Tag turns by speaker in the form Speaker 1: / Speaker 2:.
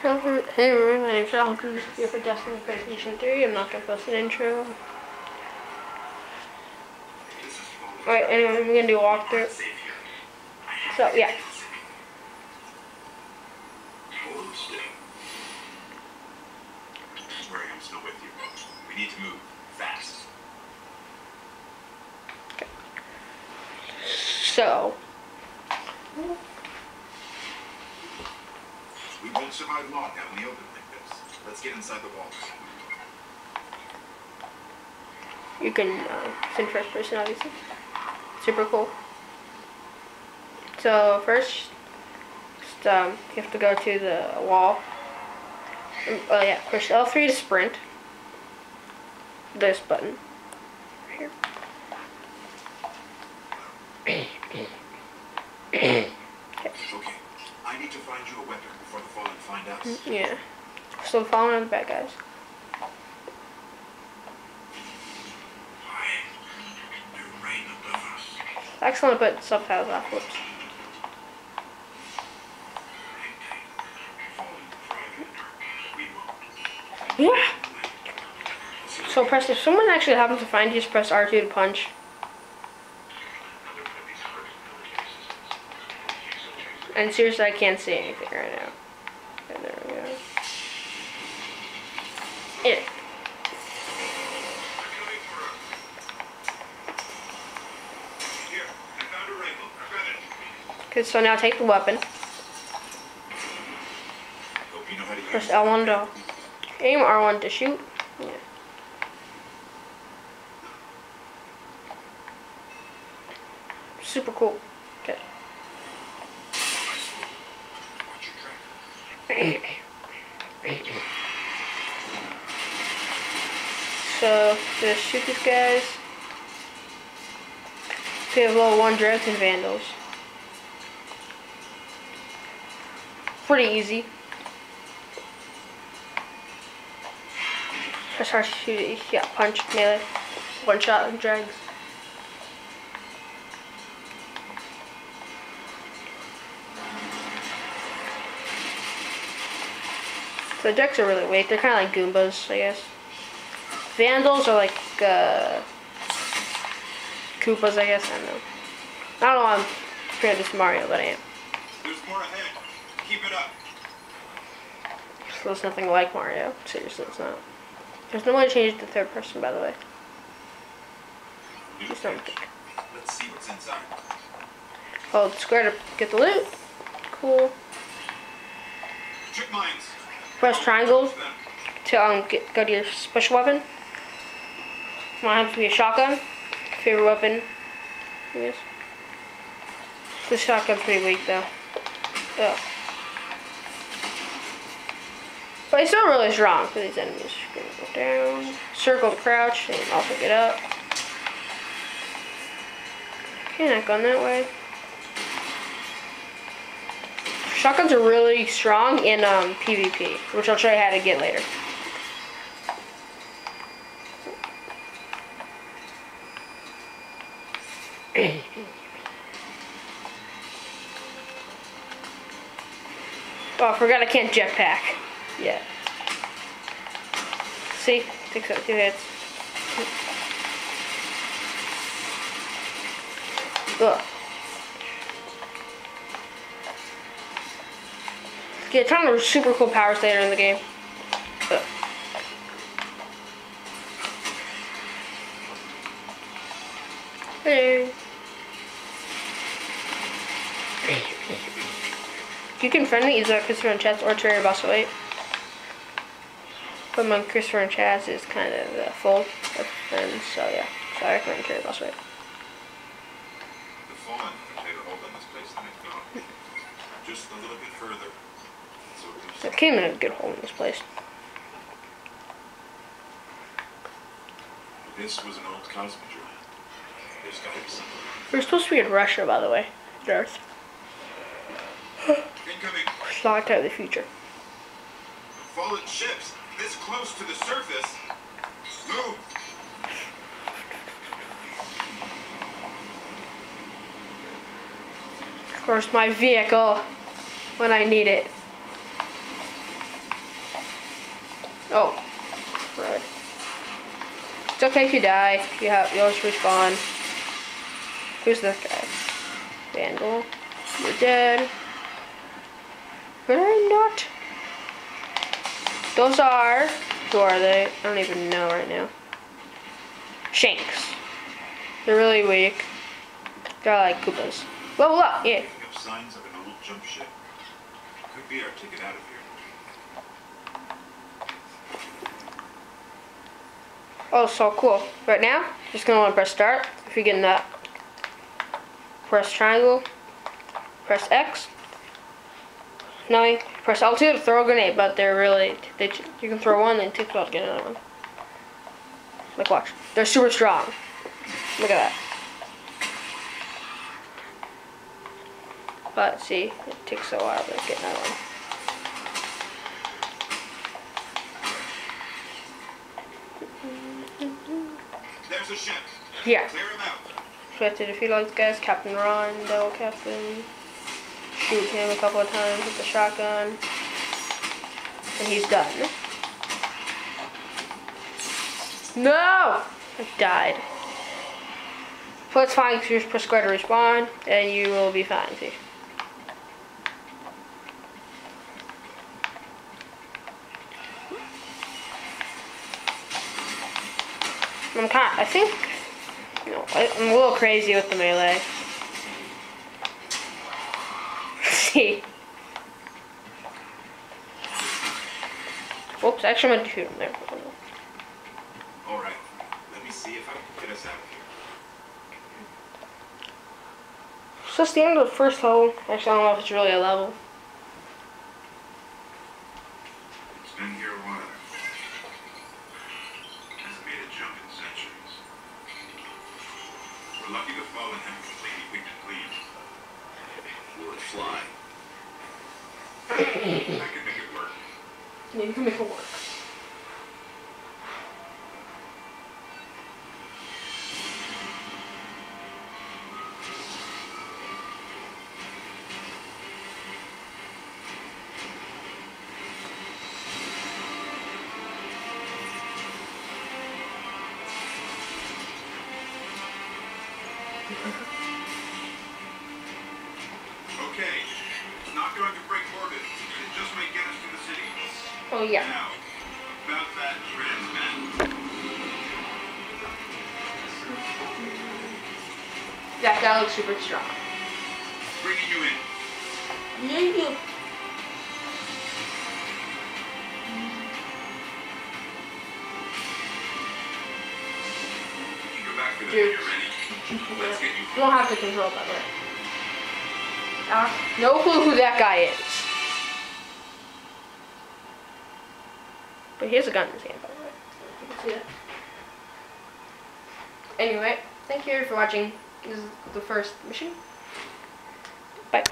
Speaker 1: Hey everyone, my name's Alan. I'm here for Destiny PlayStation 3. I'm not gonna post an intro. Alright, anyway, we're gonna do a walkthrough. So, yeah.
Speaker 2: Sorry, I'm still with you. We need to move fast.
Speaker 1: Okay. So.
Speaker 2: We won't survive long out in the open like this. Let's get inside the walls.
Speaker 1: You can send first person, obviously. Super cool. So first, you have to go to the wall. Oh yeah, push L3 to sprint. This button. Right here.
Speaker 2: Okay. I need to find you a weapon before the Fallen find us.
Speaker 1: Yeah. So the Fallen are the bad guys. Excellent, but subtitles off. Whoops. Yeah. So press, if someone actually happens to find you, just press R2 to punch. And seriously, I can't see anything right now. Okay, there we go. Yeah. Okay, so now take the weapon. Press L1 to aim, R1 to shoot. Yeah. Super cool. Okay. So, just shoot these guys. We have level 1 Dreads and Vandals. Pretty easy. Press hard to shoot it. Yeah, punch, melee. One shot and drags. So the decks are really weak. They're kind of like Goombas, I guess. Vandals are like Koopas, I guess. I don't know. I don't know why I'm comparing this to Mario, but I am.
Speaker 2: There's more ahead. Keep it up.
Speaker 1: So it's nothing like Mario. Seriously, it's not. There's no way to change it to third person, by the way. Just don't think.
Speaker 2: Let's see what's inside.
Speaker 1: Hold square to get the loot. Cool.
Speaker 2: Trick mines.
Speaker 1: Press triangle to go to your special weapon. Mine happens to be a shotgun. Favorite weapon. Yes. This shotgun's pretty weak though. Ugh. But it's still really strong for these enemies. You're gonna go down, circle to crouch, and also get up. Okay, not going that way. Shotguns are really strong in PvP, which I'll show you how to get later. Oh, I forgot I can't jetpack. Yeah. See? Takes up 2 hits. Ugh. Get a ton of super cool powers later in the game. Ugh. Hey. You can friendly either Christopher and Chaz or Terry Boss Weight. But my Christopher and Chaz is kind of full of friends, so yeah. So I recommend Terry Boss Weight.
Speaker 2: The Fallen have a better hold on this place than I thought. Just a little bit further. So
Speaker 1: It came in a good hole in this place.
Speaker 2: this was an old cosmodrome. There's gotta be something.
Speaker 1: We're supposed to be in Russia, by the way. Earth.
Speaker 2: Incoming.
Speaker 1: It's not out of the future.
Speaker 2: Fallen ships this close to the surface. Move.
Speaker 1: Of course, my vehicle when I need it. Oh, right. It's okay if you die. You always respawn. Who's this guy? Vandal. You're dead. But I'm not. Those are. Who are they? I don't even know right now. Shanks. They're really weak. They're like Koopas. Level up, yeah.
Speaker 2: Picking up signs of an old jump ship. Could be our ticket out of here.
Speaker 1: Oh, so cool. Right now, just gonna want to press start. If you're getting that, press triangle, press X. Now you press L2 to throw a grenade, but they're really, you can throw one and it takes a while to get another one. Like watch, they're super strong. Look at that. But see, it takes a while to get another one.
Speaker 2: There's a ship.
Speaker 1: Yeah.
Speaker 2: Clear him out.
Speaker 1: So we have to defeat all these guys. Captain Rondo, Captain. Shoot him a couple of times with the shotgun. And he's done. No! I died. But it's fine because you just press square to respawn and you will be fine. See? I think, I'm a little crazy with the melee. See. Oops, actually I meant to shoot him there.
Speaker 2: Alright, let me see if I can get us out of here.
Speaker 1: So it's the end of the first level. Actually, I don't know if it's really a level.
Speaker 2: It's been here a while. Hasn't made a jump in centuries. We're lucky the fallen haven't completely wicked clean. Will it fly? I can make it work.
Speaker 1: Yeah, you can make it work.
Speaker 2: Okay, it's not going to break orbit. It just might get us to the city.
Speaker 1: Oh yeah.
Speaker 2: Now, about that transmat.
Speaker 1: That guy looks super strong.
Speaker 2: Bringing you in.
Speaker 1: Yeah.
Speaker 2: You can go back for them when
Speaker 1: Dude.
Speaker 2: you're ready. Let's get you.
Speaker 1: You don't have to control that, right? No clue who that guy is. But he has a gun in his hand, by the way. You can see that. Anyway, thank you for watching. This is the first mission. Bye.